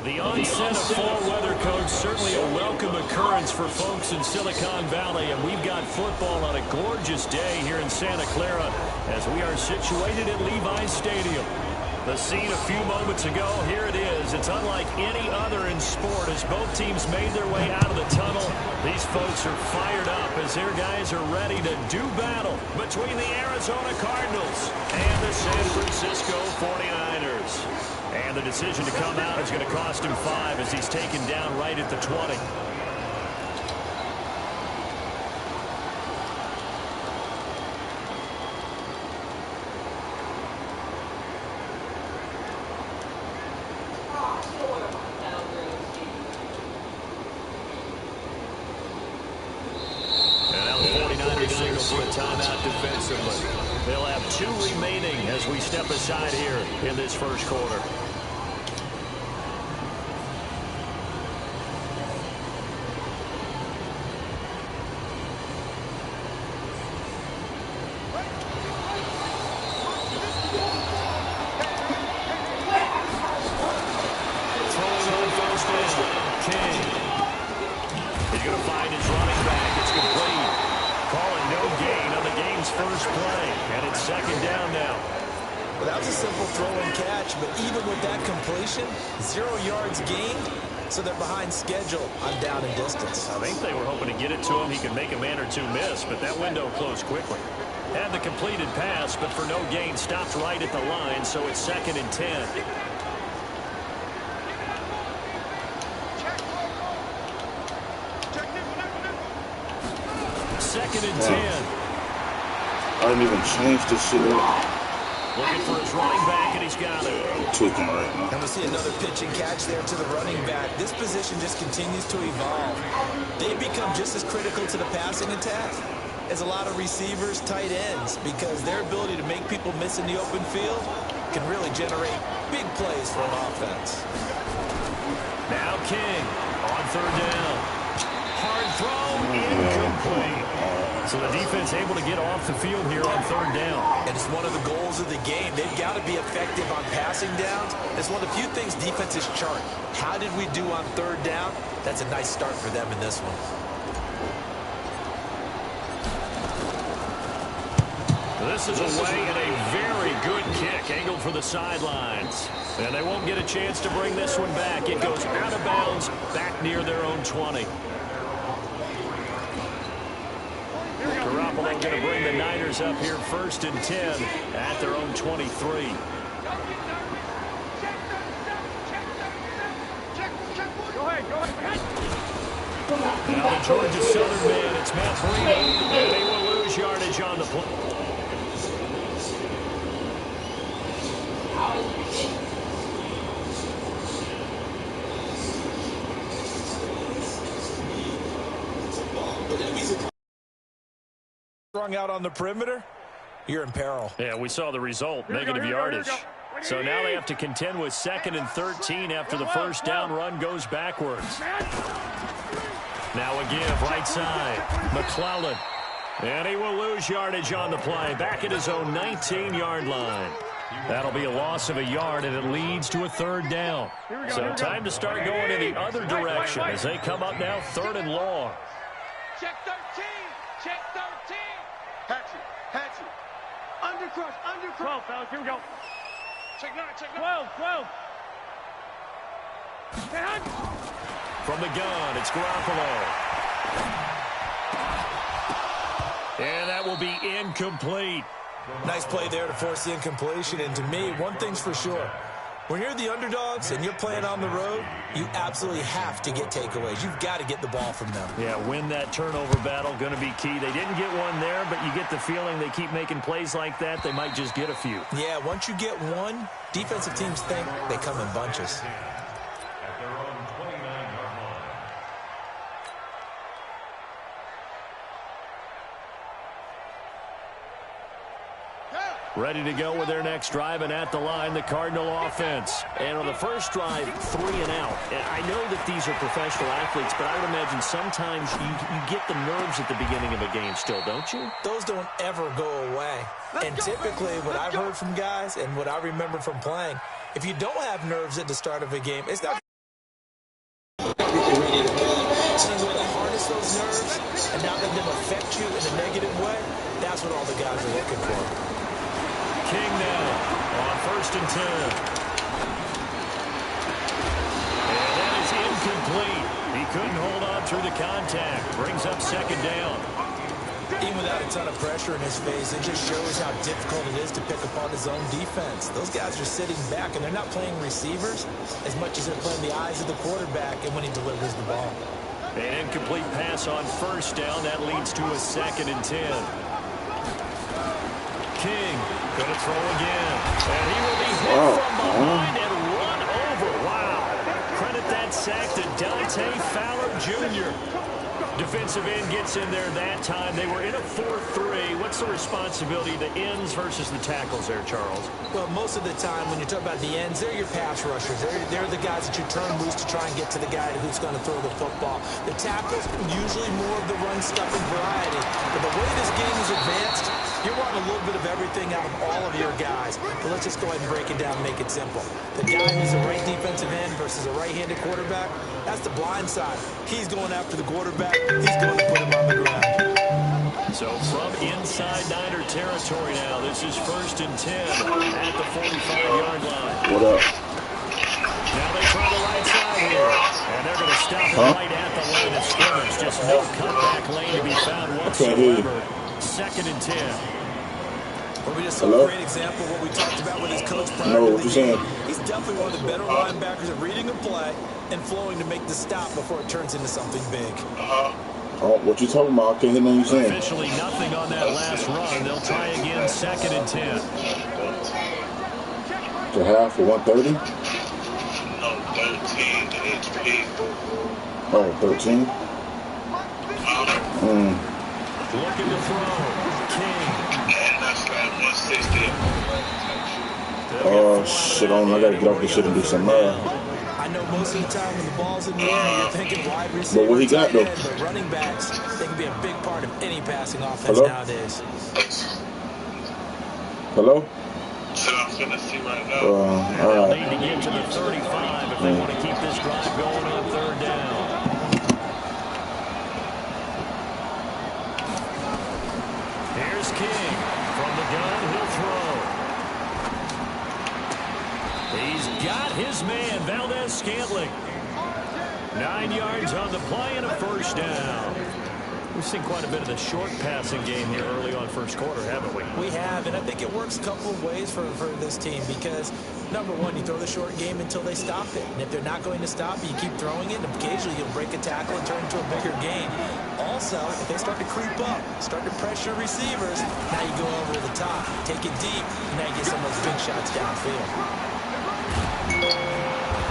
The onset of fall weather, Coach, certainly a welcome occurrence for folks in Silicon Valley, and we've got football on a gorgeous day here in Santa Clara as we are situated at Levi's Stadium. The scene a few moments ago, here it is. It's unlike any other in sport as both teams made their way out of the tunnel. These folks are fired up as their guys are ready to do battle between the Arizona Cardinals and the San Francisco 49ers. And the decision to come out is going to cost him 5 as he's taken down right at the 20. Signal for a timeout defensively. They'll have 2 remaining as we step aside here in this first quarter. Throwing on first down. King. He's going to find his running back. It's complete. Calling no gain on the game's first play, and it's second down now. Well, that was a simple throw and catch, but even with that completion, 0 yards gained, so they're behind schedule on down and distance. I think they were hoping to get it to him. He could make a man or 2 miss, but that window closed quickly. Had the completed pass, but for no gain, stopped right at the line, so it's second and 10. Second and 10. I didn't even change this shit up. Looking for his running back, and he's got it. I'm tweaking right now. And we'll see another pitch and catch there to the running back. This position just continues to evolve. They've become just as critical to the passing attack as a lot of receivers, tight ends, because their ability to make people miss in the open field can really generate big plays for an offense. Now King on third down. Hard throw, incomplete. So the defense able to get off the field here on third down. And it's one of the goals of the game. They've got to be effective on passing downs. It's one of the few things defenses chart. How did we do on third down? That's a nice start for them in this one. This is away and a very good kick angled for the sidelines. And they won't get a chance to bring this one back. It goes out of bounds back near their own 20. Garoppolo going to bring the Niners up here first and 10 at their own 23. Now the Georgia Southern man, it's Matt Breida, and they will lose yardage on the play. Strung out on the perimeter, you're in peril. Yeah, we saw the result, negative yardage. So now they have to contend with 2nd and 13 after the first down run goes backwards. Now a give right side. McClellan. And he will lose yardage on the play. Back at his own 19-yard line. That'll be a loss of a yard, and it leads to a third down. So time to start going in the other direction as they come up now 3rd and long. Check 13. Check 13. Hatchet. Undercrush. 12, fellas. Here we go. Check 9. 12. From the gun, it's Garoppolo. And that will be incomplete. Nice play there to force the incompletion. And to me, one thing's for sure. When you're the underdogs and you're playing on the road, you absolutely have to get takeaways. You've got to get the ball from them. Yeah, win that turnover battle, going to be key. They didn't get one there, but you get the feeling they keep making plays like that, they might just get a few. Yeah, once you get one, defensive teams think they come in bunches. Ready to go with their next drive, and at the line, the Cardinal offense. And on the first drive, 3 and out. And I know that these are professional athletes, but I would imagine sometimes you get the nerves at the beginning of a game still, don't you? Those don't ever go away. And typically, what I've heard from guys and what I remember from playing, if you don't have nerves at the start of a game, it's not Seeing a way to harness those nerves and not let them affect you in a negative way, that's what all the guys are looking for. King now on 1st and 10. And that is incomplete. He couldn't hold on through the contact. Brings up 2nd down. Even without a ton of pressure in his face, it just shows how difficult it is to pick apart his own defense. Those guys are sitting back, and they're not playing receivers as much as they're playing the eyes of the quarterback and when he delivers the ball. An incomplete pass on 1st down. That leads to a 2nd and 10. King going to throw again. And he will be hit from behind and run over. Wow. Credit that sack to Dante Fowler Jr. Defensive end gets in there that time. They were in a 4-3. What's the responsibility of the ends versus the tackles there, Charles? Well, most of the time when you talk about the ends, they're your pass rushers. They're the guys that you turn loose to try and get to the guy who's going to throw the football. The tackles, usually more of the run-stuffing variety. But the way this game is advanced, you're wanting a little bit of everything out of all of your guys. But let's just go ahead and break it down and make it simple. The guy who's a right defensive end versus a right-handed quarterback, that's the blind side. He's going after the quarterback. He's going to put him on the ground. So from inside Niner territory now, this is 1st and 10 at the 45-yard line. What up? Now they try the right side here, and they're going to stop it right at the line of scrimmage. Just no cutback lane to be found whatsoever. 2nd and 10. Well, we just saw a great example of what we talked about with his coach prior to the game. He's definitely one of the better linebackers at reading a play and flowing to make the stop before it turns into something big. Oh, what you talking about? I can't hear nothing you saying. Officially nothing on that last run. They'll try again 2nd and 10. To half for 130? No, 13 HP. Oh, 13? Looking to throw. King. And that's like 160. Oh, shit on. I got to get off this shit and do some I know most of the time when the ball's in the air, you're thinking wide receiver. But what he got, though? But running backs, they can be a big part of any passing offense nowadays. Hello? So I'm going to see right now. They'll need to get to the 35 if they want to keep this drive going on 3rd down. Here's King. From the gun, he'll throw. He's got his man, Valdez-Scantling. 9 yards on the play and a 1st down. We've seen quite a bit of the short passing game here early on 1st quarter, haven't we? We have, and I think it works a couple of ways for this team because, number one, you throw the short game until they stop it. And if they're not going to stop it, you keep throwing it, and occasionally you'll break a tackle and turn it into a bigger game. Also, if they start to creep up, start to pressure receivers, now you go over the top, take it deep, and now you get some of those big shots downfield.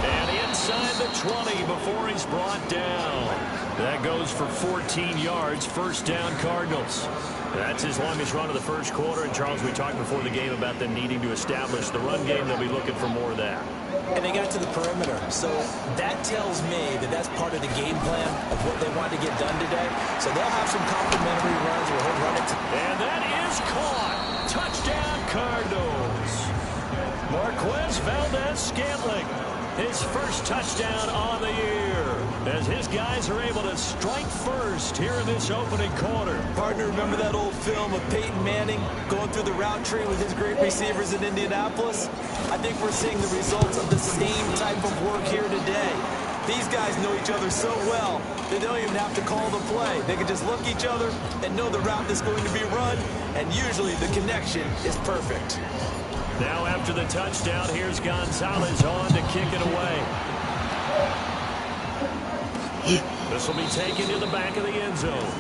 And inside the 20 before he's brought down. That goes for 14 yards. 1st down, Cardinals. That's his longest run of the 1st quarter. And, Charles, we talked before the game about them needing to establish the run game. They'll be looking for more of that. And they got to the perimeter. So that tells me that that's part of the game plan of what they want to get done today. So they'll have some complimentary runs where he'll run it. And that is caught. Touchdown, Cardinals. Marquez Valdez-Scantling. His 1st touchdown on the year as his guys are able to strike first here in this opening quarter. Partner, remember that old film of Peyton Manning going through the route tree with his great receivers in Indianapolis? I think we're seeing the results of the same type of work here today. These guys know each other so well they don't even have to call the play. They can just look each other and know the route that's going to be run, and usually the connection is perfect. Now after the touchdown, here's Gonzalez on to kick it away. This will be taken to the back of the end zone.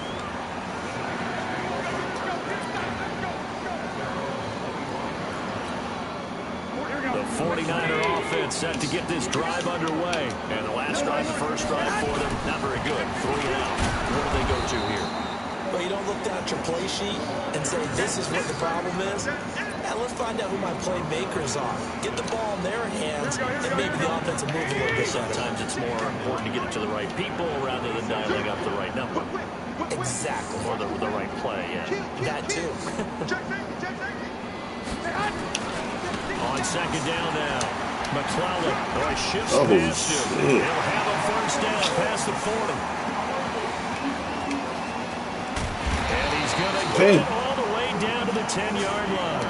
The 49er offense set to get this drive underway. And the last drive, the 1st drive for them, not very good. 3 and out. Where do they go to here? Well, you don't look down at your play sheet and say, this is what the problem is. Now let's find out who my playmakers are. Get the ball in their hands, and maybe the offense will move a little bit better. Sometimes it's more important to get it to the right people rather than dialing up the right number. Exactly. Or the right play, yeah. That too. On 2nd down now, McClellan shifts past him. He'll have a first down past the 40. And he's going to get it all the way down to the 10-yard line.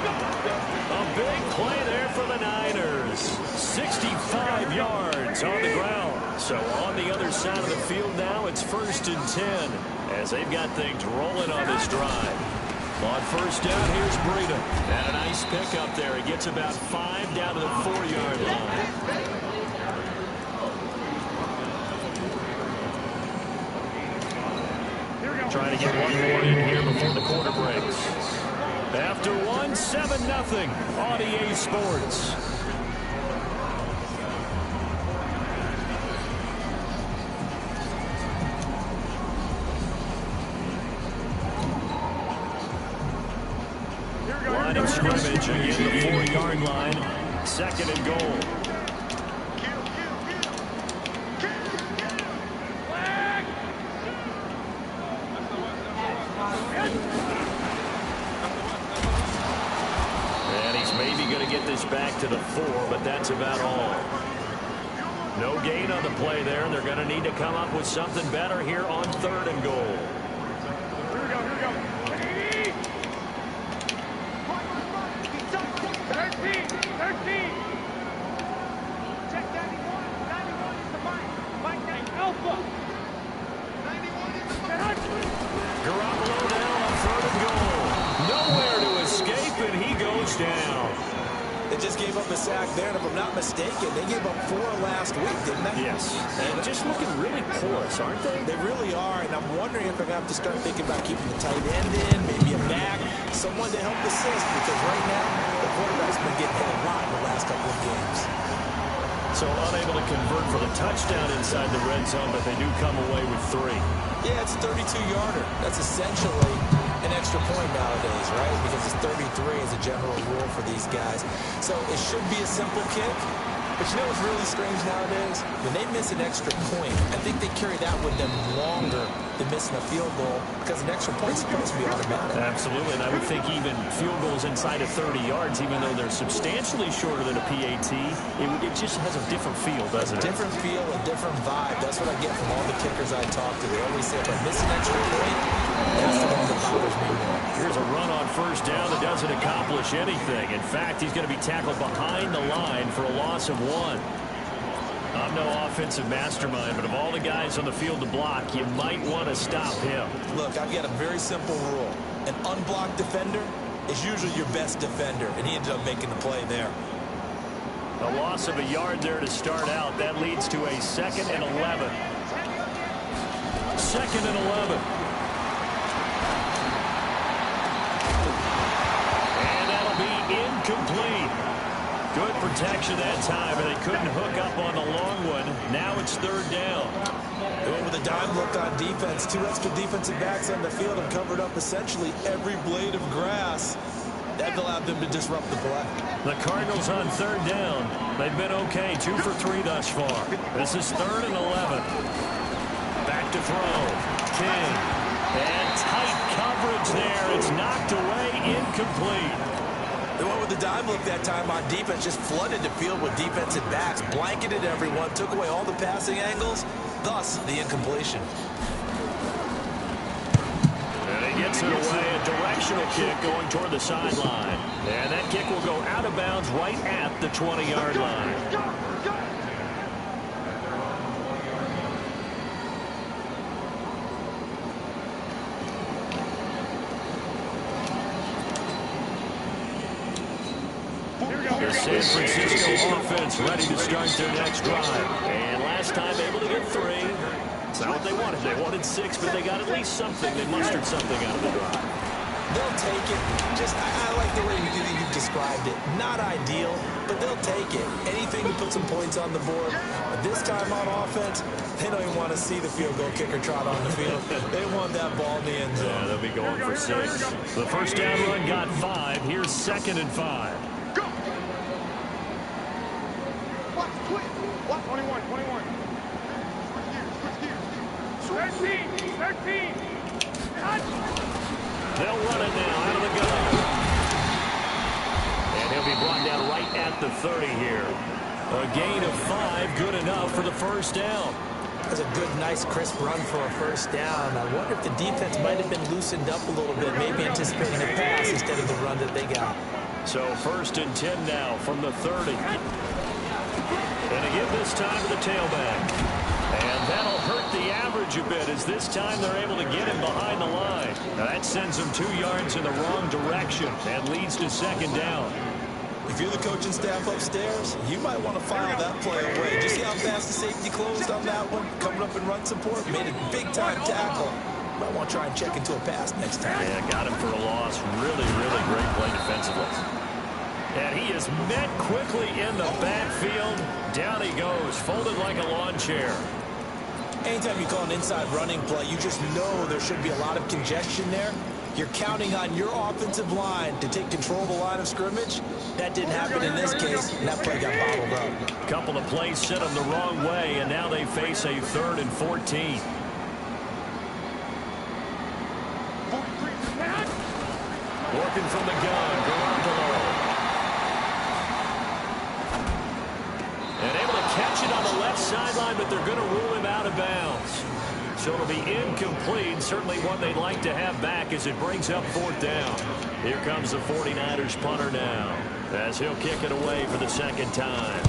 A big play there for the Niners. 65 yards on the ground. So on the other side of the field now, it's 1st and 10 as they've got things rolling on this drive. On first down, here's Breida. And a nice pickup there. He gets about 5 down to the 4-yard line. Trying to get one more in here before the quarter breaks. After one, 7-0 on EA Sports. Line of scrimmage again, the 4-yard line. 2nd and goal. And he's maybe going to get this back to the 4, but that's about all. No gain on the play there, and they're going to need to come up with something better here on 3rd and goal. Here we go. 13. Check 91. 91 is the Mike. Mike 9 Alpha. 91 is the Mike. Garoppolo now on 3rd and goal. Nowhere to escape, and he goes down. They just gave up a sack there, and if I'm not mistaken, they gave up 4 last week, didn't they? Yes. And just looking really porous, aren't they? They really are, and I'm wondering if they're going to have to start thinking about keeping the tight end in, maybe a back, someone to help assist, because right now, the quarterback's been getting hit a lot in the last couple of games. So unable to convert for the touchdown inside the red zone, but they do come away with 3. Yeah, it's a 32-yarder. That's essentially an extra point nowadays, right? Because it's 33 as a general rule for these guys. So it should be a simple kick. But you know what's really strange nowadays? When they miss an extra point, I think they carry that with them longer than missing a field goal because an extra point is supposed to be automatic. Absolutely, and I would think even field goals inside of 30 yards, even though they're substantially shorter than a PAT, it just has a different feel, doesn't it? Different feel, a different vibe. That's what I get from all the kickers I talk to. They always say, if I miss an extra point, that's the one that bothers me more. Here's a run on first down that doesn't accomplish anything. In fact, he's going to be tackled behind the line for a loss of 1. I'm no offensive mastermind, but of all the guys on the field to block, you might want to stop him. Look, I've got a very simple rule. An unblocked defender is usually your best defender, and he ended up making the play there. A loss of a yard there to start out. That leads to a 2nd and 11. 2nd and 11. And that'll be incomplete. Good protection that time, and they couldn't hook up on the long one. Now it's 3rd down. They went with a dime look on defense. 2 extra defensive backs on the field and covered up essentially every blade of grass. That allowed them to disrupt the play. The Cardinals on 3rd down. They've been okay, 2 for 3 thus far. This is 3rd and 11. Back to throw. King. And tight coverage there. It's knocked away, incomplete. They went with the dime look that time on defense, just flooded the field with defensive backs, blanketed everyone, took away all the passing angles, thus the incompletion. And he gets it away, a directional kick going toward the sideline. And that kick will go out of bounds right at the 20-yard line. The San Francisco offense ready to start their next drive. And last time able to get 3. It's not what they wanted. They wanted 6, but they got at least something. They mustered something out of the drive. They'll take it. I like the way you described it. Not ideal, but they'll take it. Anything to put some points on the board. But this time on offense, they don't even want to see the field goal kicker trot on the field. They want that ball in the end zone. Yeah, they'll be going for 6. The first down run got 5. Here's 2nd and 5. Watch, 21. Switch gears. 13. They'll run it now out of the gun. And he'll be brought down right at the 30 here. A gain of 5, good enough for the first down. That's a good, nice, crisp run for a first down. I wonder if the defense might have been loosened up a little bit, maybe anticipating a pass instead of the run that they got. So 1st and 10 now from the 30. And to give this time to the tailback. And that'll hurt the average a bit as this time they're able to get him behind the line. Now that sends him 2 yards in the wrong direction and leads to 2nd down. If you're the coaching staff upstairs, you might want to file that play away. Did you see how fast the safety closed on that one? Coming up in run support, made a big-time tackle. Might want to try and check into a pass next time. Yeah, got him for a loss. Really, really great play defensively. And he is met quickly in the backfield. Down he goes, folded like a lawn chair. Anytime you call an inside running play, you just know there should be a lot of congestion there. You're counting on your offensive line to take control of the line of scrimmage. That didn't happen in this case, and that play got bottled up. Couple of plays sent them the wrong way, and now they face a 3rd and 14. Working from the gun, Garoppolo. And able to catch it on the left sideline, but they're going to rule him out of bounds. So it'll be incomplete. Certainly one they'd like to have back as it brings up 4th down. Here comes the 49ers punter now, as he'll kick it away for the 2nd time.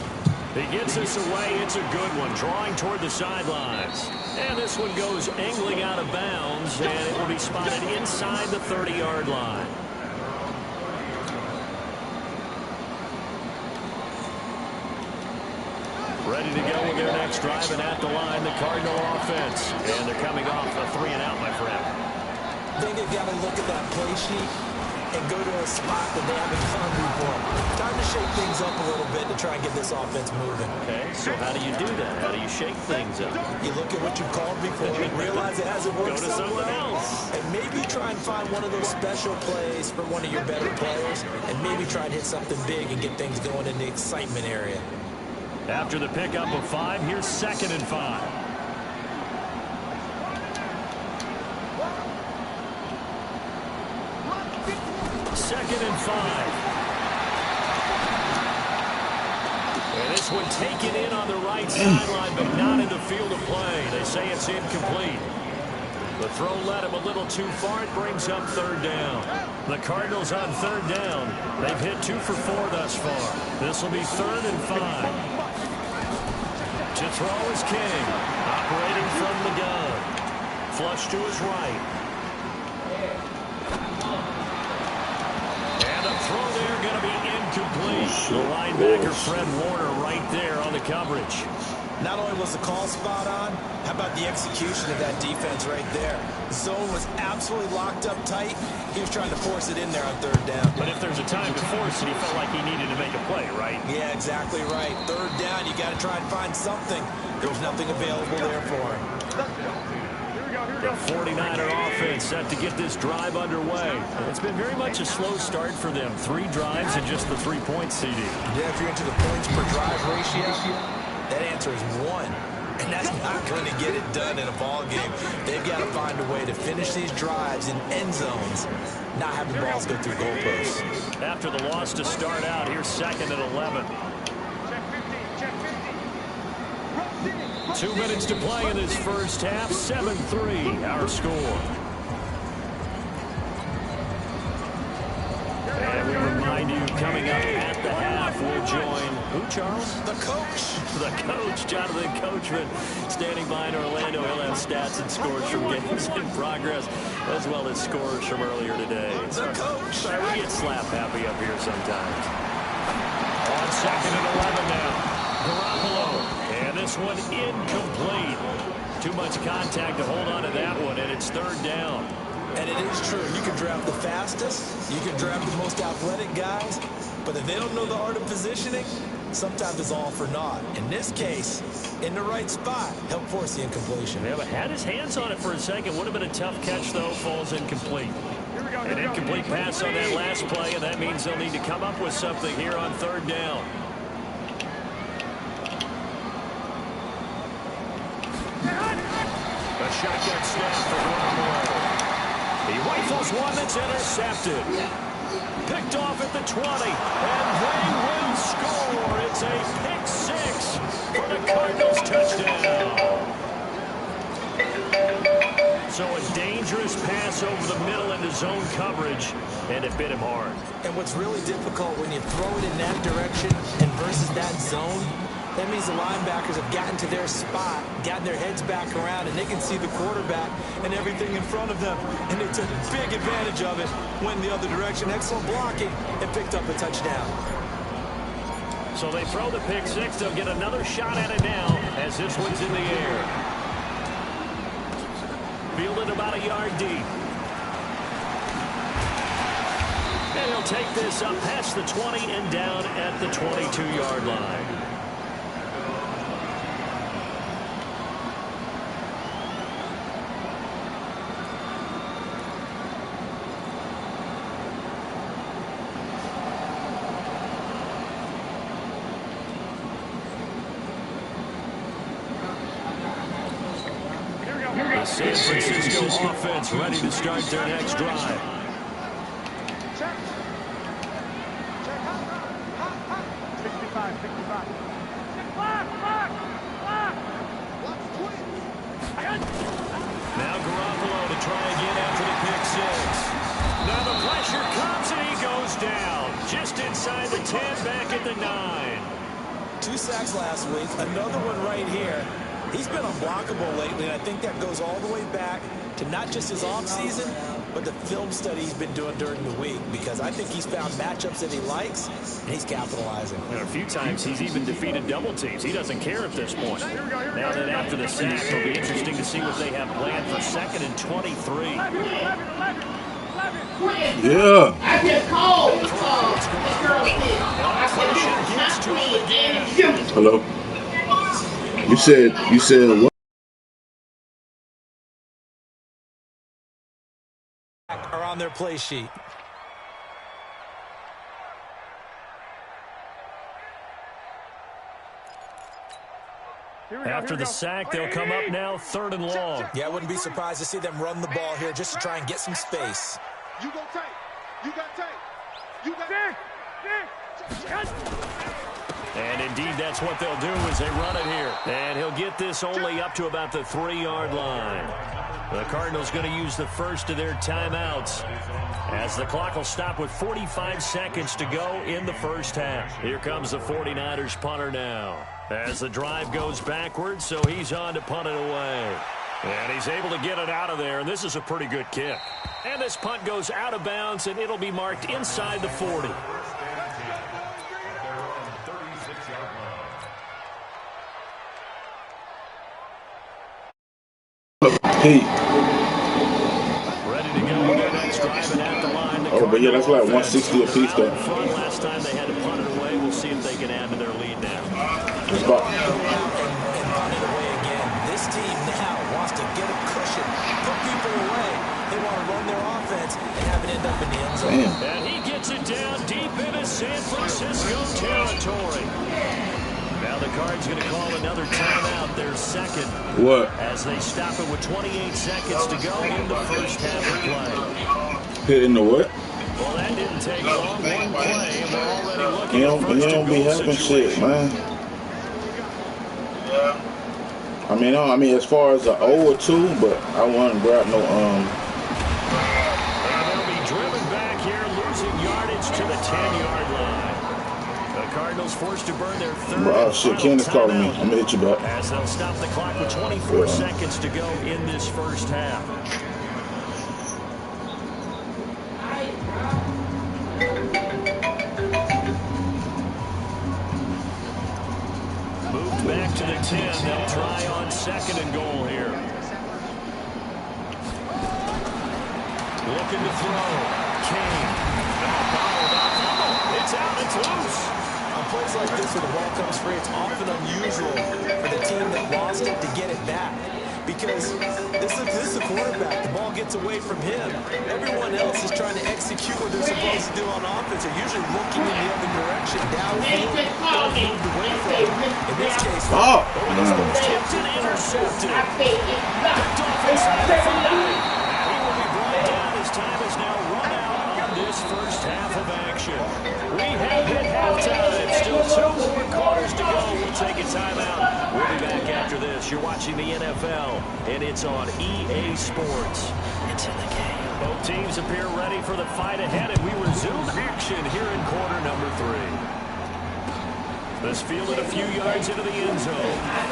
He gets this away. It's a good one, drawing toward the sidelines. And this one goes angling out of bounds, and it will be spotted inside the 30-yard line. Ready to go with their next drive, and at the line, the Cardinal offense. And they're coming off a 3-and-out, my friend. I think they've got to look at that play sheet and go to a spot that they haven't done before. Time to shake things up a little bit to try and get this offense moving. Okay, so how do you do that? How do you shake things up? You look at what you've called before and realize it hasn't worked Go to something else. And maybe try and find one of those special plays for one of your better players, and maybe try and hit something big and get things going in the excitement area. After the pickup of 5, here's 2nd and 5. Second and 5. And this one taken in on the right sideline, but not in the field of play. They say it's incomplete. The throw led him a little too far. It brings up 3rd down. The Cardinals on 3rd down. They've hit 2 for 4 thus far. This will be 3rd and 5. To throw is King, operating from the gun. Flush to his right. And a throw there going to be incomplete. The linebacker Fred Warner right there on the coverage. Not only was the call spot on, how about the execution of that defense right there? The zone was absolutely locked up tight. He was trying to force it in there on 3rd down. But if there's a time to force it, he felt like he needed to make a play, right? Yeah, exactly right. 3rd down, you got to try and find something. There's nothing available there for him. The 49er offense set to get this drive underway. It's been very much a slow start for them. 3 drives and just the 3 points, CD. Yeah, if you're into the points per drive ratio, that answer is 1. And that's not going to get it done in a ball game. They've got to find a way to finish these drives in end zones, not have the balls go through goalposts. After the loss to start out, here's 2nd and 11. 2 minutes to play in this first half. 7-3, our score. And we remind you, coming up at the half, we'll join who, Charles? The coach. The coach, Jonathan Coachman, standing by in Orlando. He'll have stats and scores from games in progress, as well as scores from earlier today. The coach. Sorry, we get slap happy up here sometimes. On 2nd and 11 now. Garoppolo. And this one incomplete. Too much contact to hold on to that one, and it's 3rd down. And it is true. You can draft the fastest. You can draft the most athletic guys. But if they don't know the art of positioning, sometimes it's all for naught. In this case, in the right spot, help force the incompletion. Yeah, but had his hands on it for a second. Would have been a tough catch, though. Falls incomplete. An incomplete pass on that last play, and that means they'll need to come up with something here on 3rd down. A shotgun snap for Garoppolo. He rifles one that's intercepted. Picked off at the 20, and they will score. It's a pick 6 for the Cardinals touchdown. So a dangerous pass over the middle into zone coverage, and it bit him hard. And what's really difficult when you throw it in that direction and versus that zone, that means the linebackers have gotten to their spot, gotten their heads back around, and they can see the quarterback and everything in front of them. And they took big advantage of it, went the other direction. Excellent blocking, and picked up a touchdown. So they throw the pick six. They'll get another shot at it now as this one's in the air. Fielded about a yard deep. And he'll take this up past the 20 and down at the 22-yard line. The San Francisco offense ready to start their next drive. Check. 65. Block. Now Garoppolo to try again after the pick six. Now the pressure comes and he goes down. Just inside the 10, back at the 9. 2 sacks last week, another one right here. He's been unblockable lately, and I think that goes all the way back to not just his offseason, but the film study he's been doing during the week, because I think he's found matchups that he likes, and he's capitalizing. And a few times he's even defeated double teams. He doesn't care at this point. Now then after the sack, it'll be interesting to see what they have planned for 2nd and 23. Yeah. I just called. Hello. You said what? Are on their play sheet. After the sack, they'll come up now 3rd and long. Yeah, I wouldn't be surprised to see them run the ball here just to try and get some space. You go tight. You got tight. You got And indeed, that's what they'll do as they run it here. And he'll get this only up to about the 3-yard line. The Cardinals going to use the first of their timeouts as the clock will stop with 45 seconds to go in the first half. Here comes the 49ers punter now as the drive goes backwards, so he's on to punt it away. And he's able to get it out of there, and this is a pretty good kick. And this punt goes out of bounds, and it'll be marked inside the 40. Hey. Ready to go with their next drive and at the line. Oh, but yeah, that's like 160 apiece though. Last time they had to punt it away. We'll see if they can add to their lead now. It's about And punt it away again. This team now wants to get a cushion, put people away. They want to run their offense and have it end up in the end zone. damn. And he gets it down deep into San Francisco territory. Now the Cards going to call another timeout, their second. What? As they stop it with 28 seconds to go in the first half of play. Hitting the what? Well, that didn't take long. One play, and we're already looking He at don't first and be goal having situation. shit, man. I mean, as far as an 0 or 2, but I wouldn't grab no And they'll be driven back here, losing yardage to the 10-yard line. The Cardinals forced to burn their third. Oh shit, Candace calling me. I'm gonna hit you back. As they'll stop the clock with 24 seconds to go in this first half. Moved back to the 10. They'll try on 2nd and goal here. Looking to throw. Kane. It's out. It's loose. On plays like this where the ball comes free, it's often unusual for the team that lost it to get it back. Because this is the quarterback. The ball gets away from him. Everyone else is trying to execute what they're supposed to do on offense. They're usually looking in the other direction, downfield, moved away from it. In this case, Tipped and intercepted. Picked off inside the 5. He will be brought down as time is now run out on this first half of action. We have hit halftime. Still 2 more quarters to go. We'll take a timeout. We'll be back after this. You're watching watching the NFL, and it's on EA Sports. It's in the game. Both teams appear ready for the fight ahead, and we resume action here in quarter number 3. This fielded a few yards into the end zone. And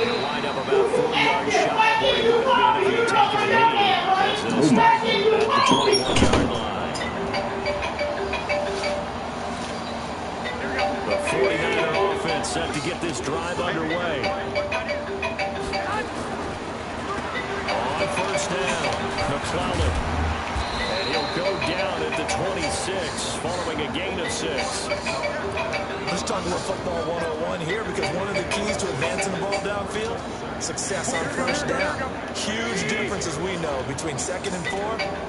he'll wind up about 4 yards shy of where he would have been if he had taken a knee, as it'll start at the 21-yard line. The 49er offense set to get this drive underway. On first down, McClellan. And he'll go down at the 26, following a gain of 6. Let's talk about football 101 here, because one of the keys to advancing the ball downfield, success on first down. Huge difference, as we know, between 2nd and 4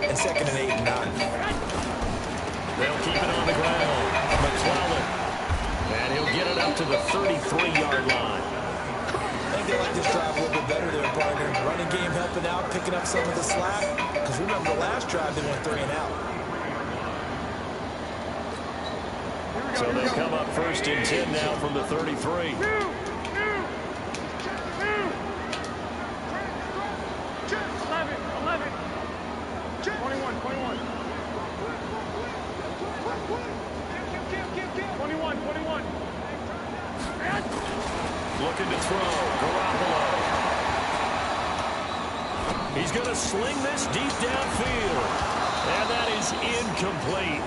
and 2nd and 8 and 9. They'll keep it on the ground. McClellan. And he'll get it up to the 33-yard line. I think they like this drive a little bit better there, partner. Running game helping out, picking up some of the slack. Because remember, the last drive they went 3 and out. So they'll come up 1st and 10 now from the 33. 21. Looking to throw. Garoppolo. He's going to sling this deep downfield. And that is incomplete.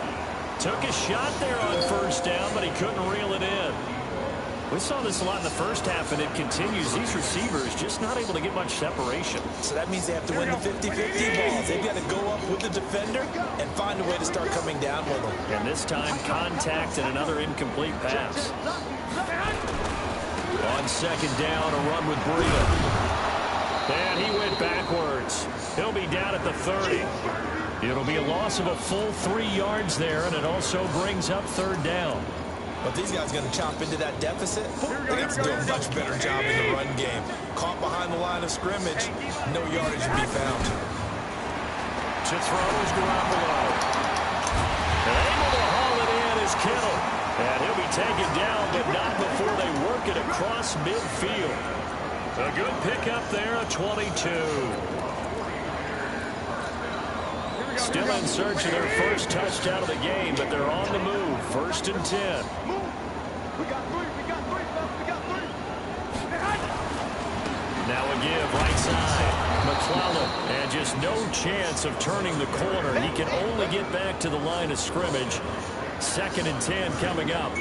Took a shot there on first down, but he couldn't reel it in. We saw this a lot in the first half, and it continues. These receivers just not able to get much separation. So that means they have to win the 50-50 balls. They've got to go up with the defender and find a way to start coming down with them. And this time, contact and another incomplete pass. On 2nd down, a run with Breida. And he went backwards. He'll be down at the 30. It'll be a loss of a full 3 yards there, and it also brings up 3rd down. But these guys are going to chop into that deficit. They got to do a much better job in the run game. Caught behind the line of scrimmage, no yardage to be found. To throw is Garoppolo. And able to haul it in is Kittle. And he'll be taken down, but not before they work it across midfield. A good pickup there, a 22. Still in search of their first touchdown of the game, but they're on the move. 1st and 10. We got three. Now a give right side. McClellan, and just no chance of turning the corner. He can only get back to the line of scrimmage. 2nd and 10 coming up.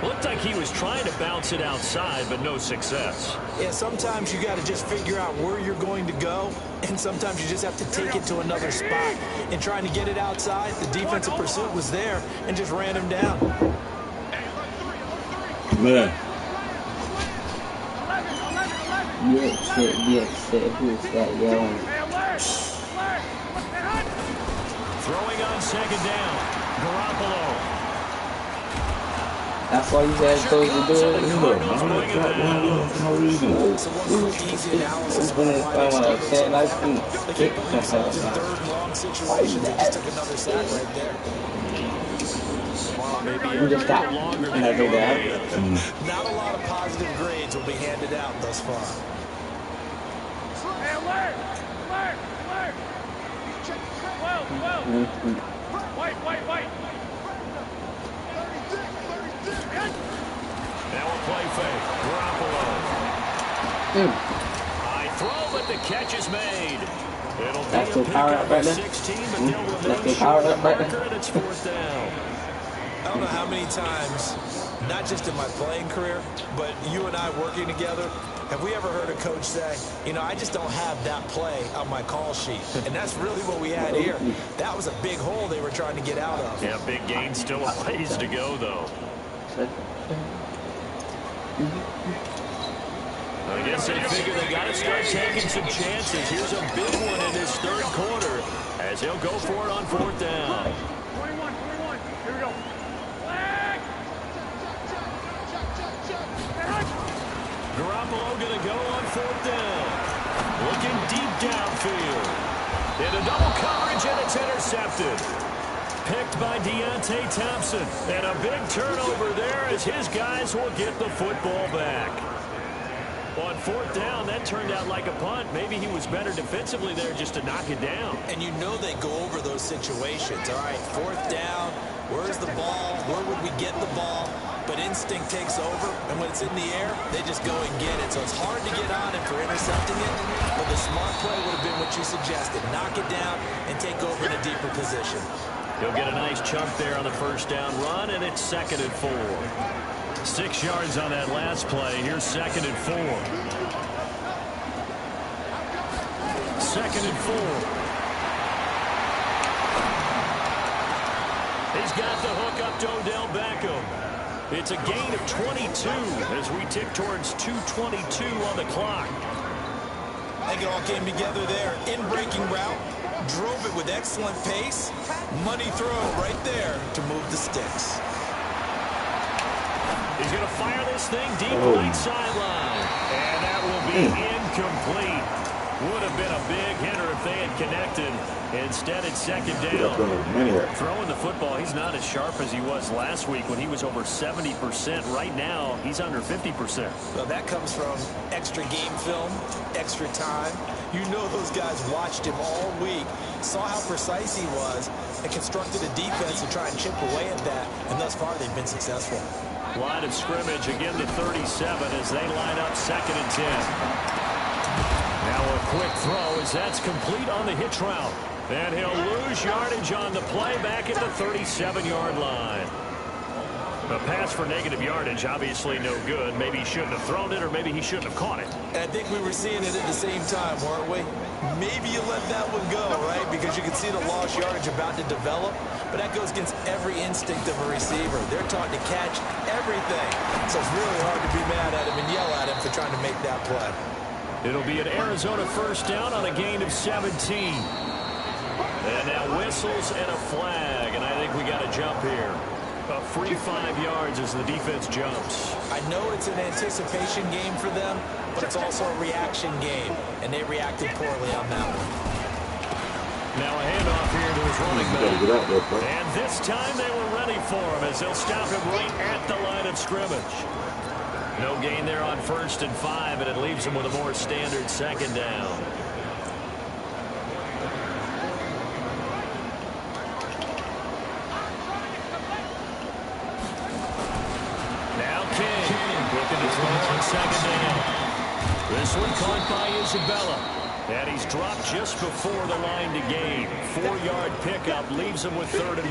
Looked like he was trying to bounce it outside, but no success. Yeah, sometimes you got to just figure out where you're going to go, and sometimes you just have to take it to another spot. In trying to get it outside, the defensive pursuit was there and just ran him down. Man. Who's that yelling? Throwing on 2nd down. Garoppolo. That's why you guys supposed to do it. So what's the easy analysis of When I can keep themselves in 3rd and long situations. They just took another sack right there. You just got longer and I do that. Not a lot of positive grades will be handed out thus far. Hey, alert! White. Now a play fake. Garoppolo. High throw, but the catch is made. It'll be a pickup of 16, but they'll remain short of the marker, and it's 4th down. I don't know how many times, not just in my playing career, but you and I working together, have we ever heard a coach say, you know, I just don't have that play on my call sheet. And that's really what we had here. That was a big hole they were trying to get out of. Yeah, big gain, still a ways to go, though. I guess they figure they got to start taking some chances. Here's a big one in this 3rd quarter as he'll go for it on 4th down. 21. Here we go. Flag! Garoppolo going to go on 4th down. Looking deep downfield. Into double coverage, and it's intercepted. Picked by Deontay Thompson. And a big turnover there as his guys will get the football back. On fourth down, that turned out like a punt. Maybe he was better defensively there just to knock it down. And you know they go over those situations. All right, fourth down, where's the ball? Where would we get the ball? But instinct takes over, and when it's in the air, they just go and get it. So it's hard to get on him for intercepting it, but the smart play would have been what you suggested. Knock it down and take over in a deeper position. He'll get a nice chunk there on the first down run, and it's 2nd and 4. 6 yards on that last play. Here's 2nd and 4. 2nd and 4. He's got the hook up to Odell Beckham. It's a gain of 22 as we tick towards 2:22 on the clock. I think it all came together there. In-breaking route, drove it with excellent pace. Money throw right there to move the sticks. He's going to fire this thing deep right sideline. And that will be incomplete. Would have been a big hitter if they had connected. Instead, it's 2nd down. Throwing the football, he's not as sharp as he was last week when he was over 70%. Right now, he's under 50%. Well, that comes from extra game film, extra time. You know those guys watched him all week, saw how precise he was, and constructed a defense to try and chip away at that. And thus far, they've been successful. Line of scrimmage again to 37 as they line up 2nd and 10. Now a quick throw as that's complete on the hitch route. And he'll lose yardage on the play back at the 37-yard line. A pass for negative yardage, obviously no good. Maybe he shouldn't have thrown it, or maybe he shouldn't have caught it. And I think we were seeing it at the same time, weren't we? Maybe you let that one go, right? Because you can see the lost yardage about to develop. But that goes against every instinct of a receiver. They're taught to catch everything. So it's really hard to be mad at him and yell at him for trying to make that play. It'll be an Arizona first down on a gain of 17. And now whistles and a flag, and I think we got a jump here. A free 5 yards as the defense jumps. I know it's an anticipation game for them, but it's also a reaction game, and they reacted poorly on that one. Now a handoff here to his running back. And this time they were ready for him as they'll stop him right at the line of scrimmage. No gain there on 1st and 5, and it leaves him with a more standard 2nd down. On 2nd down. This one caught by Isabella. And he's dropped just before the line to gain. 4-yard pickup leaves him with 3rd and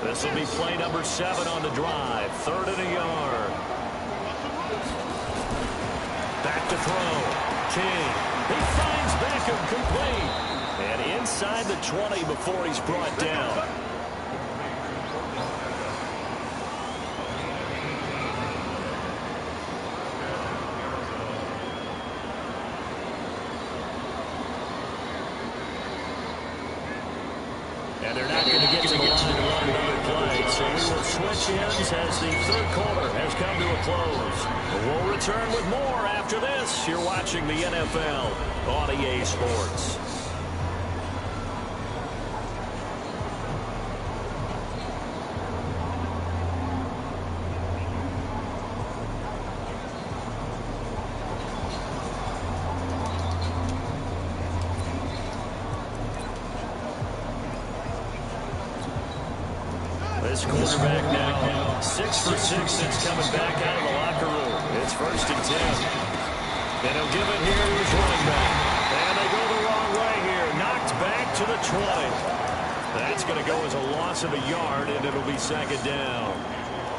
1. This will be play number 7 on the drive. 3rd and a yard. Back to throw. King. He finds Beckham complete. And inside the 20 before he's brought down. And they're not going to get to the line to run another play. So we will switch ends as the 3rd quarter has come to a close. We'll return with more after this. You're watching the NFL on EA Sports. This quarterback now 6 for 6 since coming back out of the locker room. It's 1st and 10. And he'll give it here to his running back. And they go the wrong way here. Knocked back to the 20. That's going to go as a loss of a yard, and it'll be 2nd down.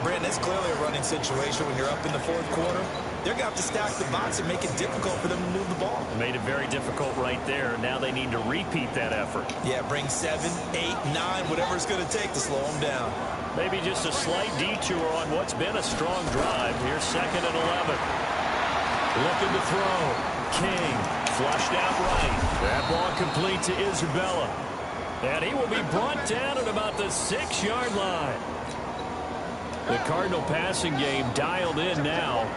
Brandon, it's clearly a running situation when you're up in the 4th quarter. They're going to have to stack the box and make it difficult for them to move the ball. Made it very difficult right there. Now they need to repeat that effort. Yeah, bring 7, 8, 9, whatever it's going to take to slow them down. Maybe just a slight detour on what's been a strong drive. Here's 2nd and 11. Looking to throw. King flushed out right. That ball complete to Isabella. And he will be brought down at about the 6-yard line. The Cardinal passing game dialed in now.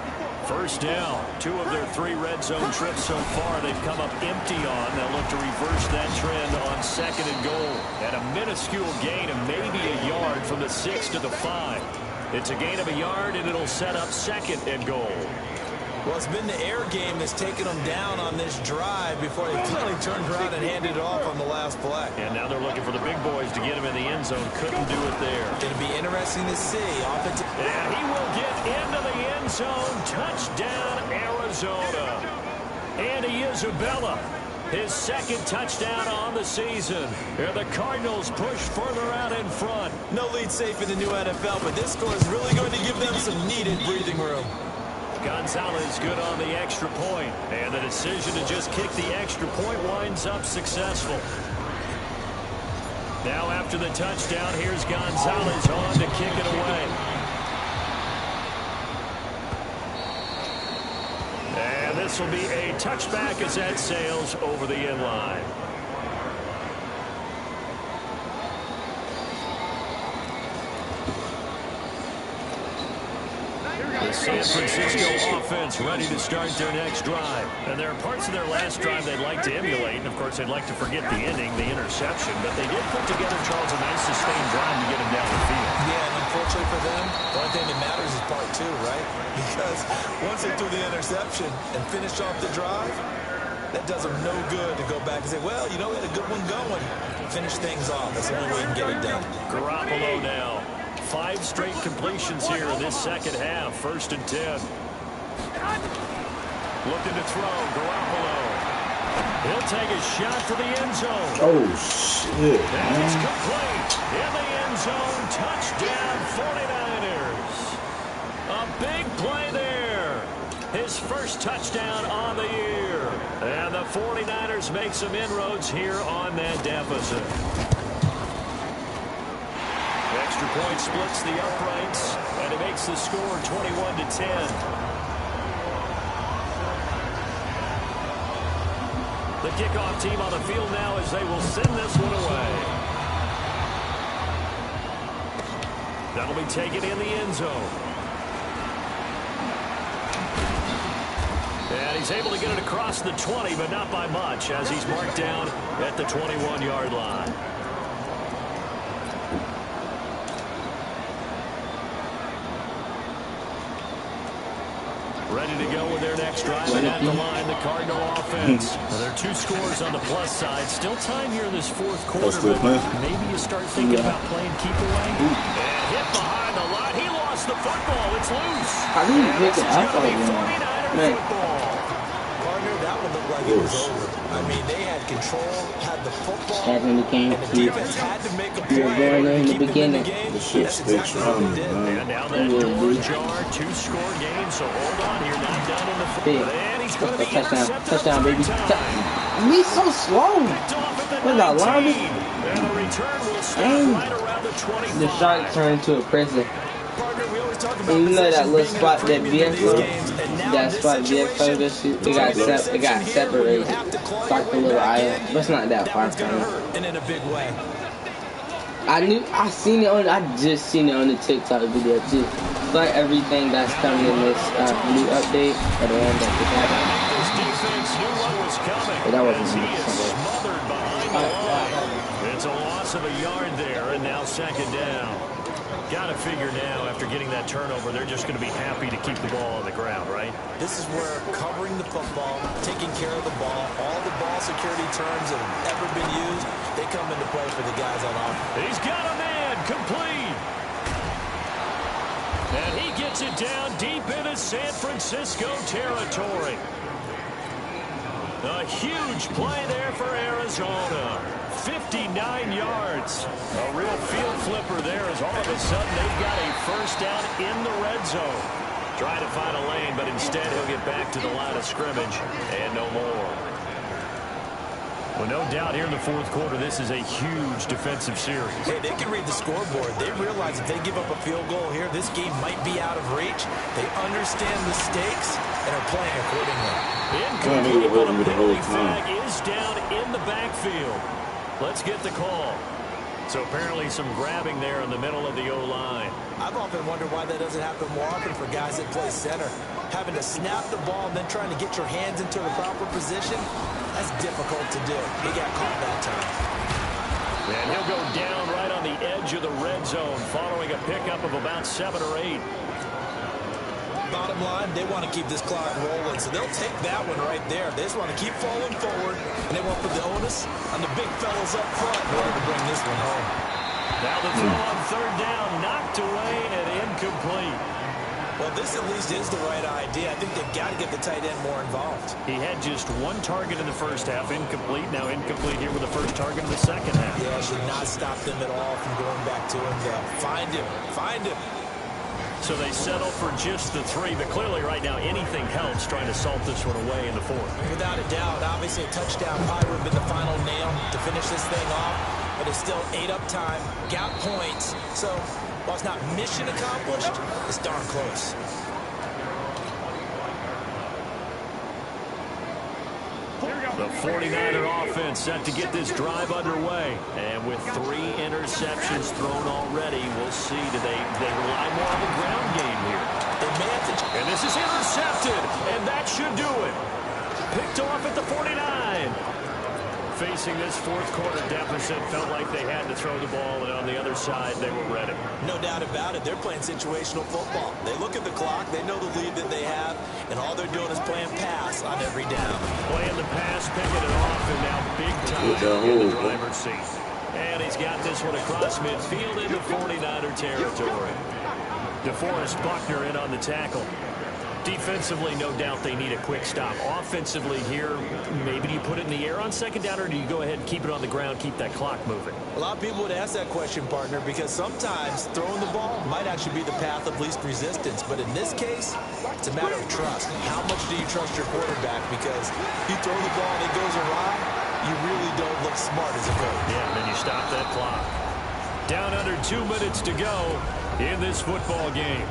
1st down. 2 of their 3 red zone trips so far they've come up empty on. They'll look to reverse that trend on 2nd and goal. At a minuscule gain of maybe a yard from the 6 to the 5. It's a gain of a yard, and it'll set up 2nd and goal. Well, it's been the air game that's taken them down on this drive before they finally turned around and handed it off on the last play. And now they're looking for the big boys to get him in the end zone. Couldn't do it there. It'll be interesting to see. And he will get into the end zone. Touchdown, Arizona. Andy Isabella, his 2nd touchdown on the season. And the Cardinals push further out in front. No lead safe in the new NFL, but this score is really going to give them some needed breathing room. Gonzalez good on the extra point, and the decision to just kick the extra point winds up successful. Now after the touchdown, here's Gonzalez on to kick it away. And this will be a touchback as that sails over the end line. The San Francisco offense ready to start their next drive. And there are parts of their last drive they'd like to emulate. And, of course, they'd like to forget the ending, the interception. But they did put together, Charles, a nice sustained drive to get them down the field. Yeah, and unfortunately for them, the only thing that matters is part 2, right? Because once they threw the interception and finished off the drive, that does them no good to go back and say, well, you know, we had a good one going. Finish things off. That's the only way you can get it done. Garoppolo now. 5 straight completions here in this second half. 1st and 10. Looking to throw. Garoppolo. He'll take a shot to the end zone. Oh, shit. And it's complete. In the end zone. Touchdown, 49ers. A big play there. His first touchdown on the year. And the 49ers make some inroads here on that deficit. Extra point splits the uprights, and it makes the score 21-10. The kickoff team on the field now as they will send this one away. That'll be taken in the end zone. And he's able to get it across the 20, but not by much, as he's marked down at the 21-yard line. Ready to go with their next drive, and at the line, the Cardinal offense. There are 2 scores on the plus side. Still time here in this 4th quarter, but maybe you start thinking about playing keep away. And hit behind the line. He lost the football. It's loose. How do you pick it up like that? Partner, that one looked like it was over. I mean, they had control, had the football, When he came, and the defense had to make a he was play going in to the keep them in the beginning. game. The shit That's sticks exactly what running, they did. man. And now that door ajar, 2-score game, so hold on here, not done in the Big. fourth. And he's going to be intercepted Touchdown, a baby. third time. We so slow. Picked off at the What about 19. Lobby? And the return will stop Dang. right around the 25. The shark turned into a prison. Partner, we always talk about And you know that possessions little being spot a that premium in BX these was? games, and now That in this spot BX situation, was, it throwing got an interception got here separated. where you have to claw your Like a way little back island. in, But it's not that far one's from gonna it. hurt, and in a big way. I just seen it on the TikTok video too. It's like everything that's coming in this new update at the end of the game. This defense knew what was coming. But that wasn't as he me. is smothered behind the line. It's a loss of a yard there, and now 2nd down. Got to figure now, after getting that turnover, they're just going to be happy to keep the ball on the ground, right? This is where covering the football, taking care of the ball, all the ball security terms that have ever been used, they come into play for the guys on offense. He's got a man, complete. And he gets it down deep into San Francisco territory. A huge play there for Arizona. 59 yards. A real field flipper there as all of a sudden they've got a first down in the red zone. Trying to find a lane, but instead he'll get back to the line of scrimmage and no more. Well, no doubt here in the 4th quarter, this is a huge defensive series. Hey, they can read the scoreboard. They realize if they give up a field goal here, this game might be out of reach. They understand the stakes and are playing accordingly. Incomplete, but a penalty flag is down in the backfield. Let's get the call. So apparently some grabbing there in the middle of the O-line. I've often wondered why that doesn't happen more often for guys that play center. Having to snap the ball and then trying to get your hands into the proper position, that's difficult to do. He got caught that time. And he'll go down right on the edge of the red zone following a pickup of about 7 or 8. Bottom line, they want to keep this clock rolling, so they'll take that one right there. They just want to keep falling forward, and they want to put the onus on the big fellas up front in order to bring this one home. Now the throw on third down, knocked away and incomplete. Well, this at least is the right idea. I think they've got to get the tight end more involved. He had just 1 target in the first half, incomplete. Now incomplete here with the first target in the second half. Yeah, should not stop them at all from going back to him, though. Find him. Find him. So they settle for just the 3, but clearly right now anything helps trying to salt this one away in the 4th. Without a doubt, obviously a touchdown probably would have been the final nail to finish this thing off, but it's still 8 up time, got points. So while it's not mission accomplished, it's darn close. The 49er offense set to get this drive underway. And with 3 interceptions thrown already, we'll see. Do they rely more on the ground game here? And this is intercepted, and that should do it. Picked off at the 49. Facing this 4th quarter deficit, felt like they had to throw the ball, and on the other side, they were ready. No doubt about it. They're playing situational football. They look at the clock, they know the lead that they have, and all they're doing is playing pass on every down. Playing the pass, picking it off, and now big time in the driver's seat. And he's got this one across midfield into 49er territory. DeForest Buckner in on the tackle. Defensively, no doubt they need a quick stop. Offensively here, maybe do you put it in the air on second down, or do you go ahead and keep it on the ground, keep that clock moving? A lot of people would ask that question, partner, because sometimes throwing the ball might actually be the path of least resistance. But in this case, it's a matter of trust. How much do you trust your quarterback? Because you throw the ball and it goes awry, you really don't look smart as a coach. Yeah, and then you stop that clock. Down under 2 minutes to go in this football game.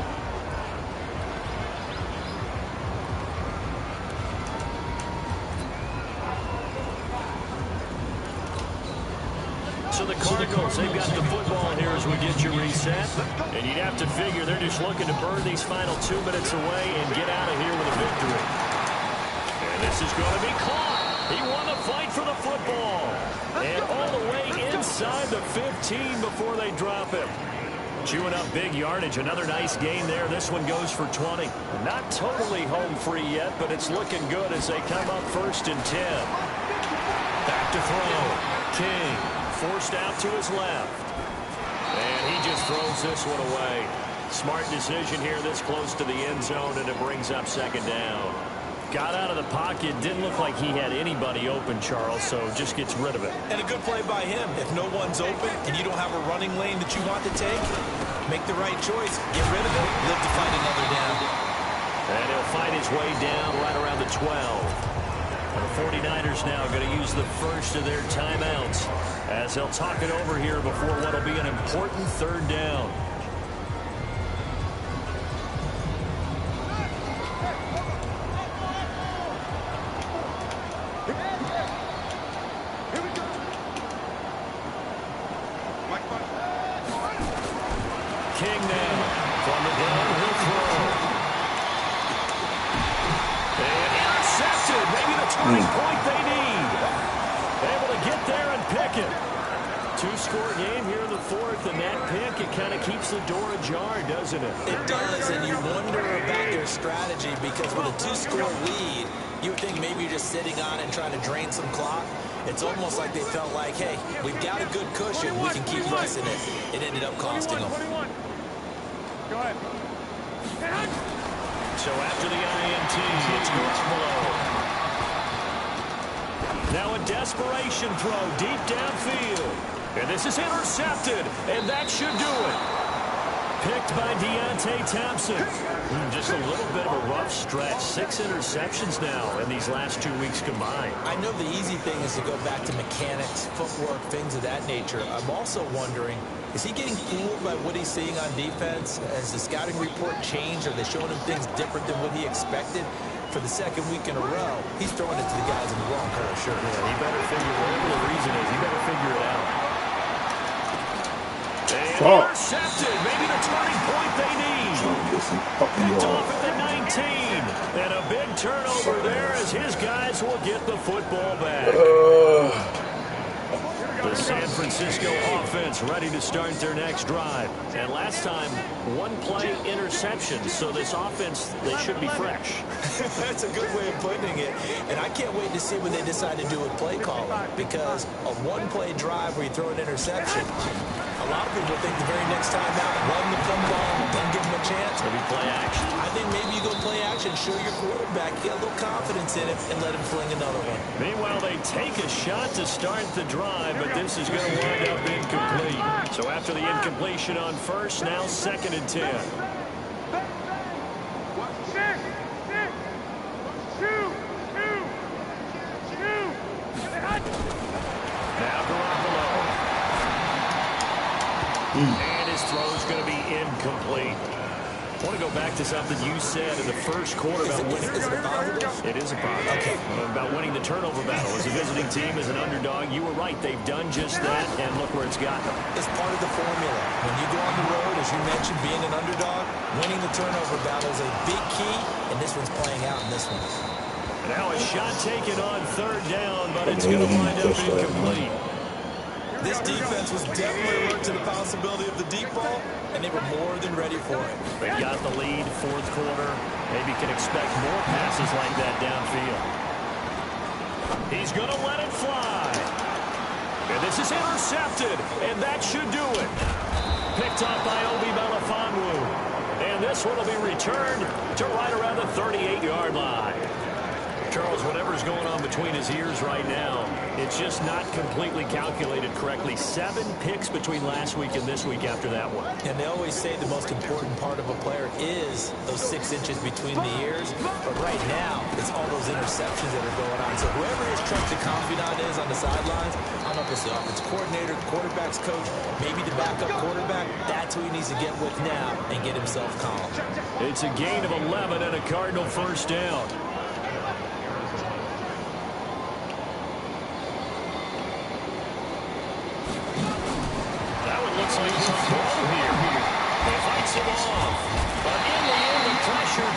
So the Cardinals, they've got the football here as we get you reset. And you'd have to figure they're just looking to burn these final 2 minutes away and get out of here with a victory. And this is going to be caught. He won the fight for the football. And all the way inside the 15 before they drop him. Chewing up big yardage. Another nice gain there. This one goes for 20. Not totally home free yet, but it's looking good as they come up 1st and 10. Back to throw. King. Forced out to his left. And he just throws this one away. Smart decision here this close to the end zone, and it brings up 2nd down. Got out of the pocket. Didn't look like he had anybody open, Charles, so just gets rid of it. And a good play by him. If no one's open and you don't have a running lane that you want to take, make the right choice. Get rid of it. Live to fight another down. And he'll fight his way down right around the 12. The 49ers now going to use the first of their timeouts as they'll talk it over here before what will be an important 3rd down. King now from the ground, he'll throw. And intercepted, maybe the turning point they need. Able to get there and pick it. 2-score game here in the 4th, and that pick, it kind of keeps the door ajar, doesn't it? It does, and you wonder about their strategy because with a 2-score lead, you would think maybe you're just sitting on it and trying to drain some clock. It's almost like they felt like, hey, we've got a good cushion, we can keep pressing it. It ended up costing them. Go ahead. So after the INT, it's Garoppolo. Now a desperation throw deep downfield. And this is intercepted, and that should do it. Picked by Deontay Thompson. Just a little bit of a rough stretch. 6 interceptions now in these last 2 weeks combined. I know the easy thing is to go back to mechanics, footwork, things of that nature. I'm also wondering, is he getting fooled by what he's seeing on defense? Has the scouting report changed? Are they showing him things different than what he expected? For the 2nd week in a row, he's throwing it to the guys in the wrong color shirt. Yeah, he better figure, whatever the reason is, he better figure it out. And intercepted, maybe the turning point they need. Picked off at the 19. And a big turnover there as his guys will get the football back. The San Francisco offense ready to start their next drive. And last time, one play interception. So this offense, they should be fresh. That's a good way of putting it. And I can't wait to see what they decide to do with play calling. Because a one-play drive where you throw an interception, a lot of people think the very next time out, run the football, then give them a chance. Maybe play action. I think maybe you go play action, show your quarterback, get a little confidence in it, and let him fling another one. Meanwhile, they take a shot to start the drive, but this is going to wind up incomplete. So after the incompletion on first, now 2nd and 10. 2. Now Garoppolo. And his throw is going to be incomplete. I want to go back to something you said in the first quarter about winning. Is it a positive? It is a positive. Okay. About winning the turnover battle. As a visiting team, as an underdog, you were right. They've done just that, and look where it's gotten them. It's part of the formula. When you go on the road, as you mentioned, being an underdog, winning the turnover battle is a big key, and this one's playing out in this one. Now a shot taken on 3rd down, but it's going to wind up incomplete. This defense was definitely alert to the possibility of the deep ball, and they were more than ready for it. They got the lead, 4th quarter. Maybe can expect more passes like that downfield. He's going to let it fly. And this is intercepted, and that should do it. Picked up by Obi Melifonwu. And this one will be returned to right around the 38-yard line. Charles, whatever's going on between his ears right now, it's just not completely calculated correctly. 7 picks between last week and this week after that one. And they always say the most important part of a player is those 6 inches between the ears. But right now, it's all those interceptions that are going on. So whoever his trusted confidant is on the sidelines, I don't know if it's the offensive coordinator, quarterback's coach, maybe the backup quarterback, that's who he needs to get with now and get himself calm. It's a gain of 11 and a Cardinal first down. Looks like he's thrown here. He fights him off. But in the end, the pressure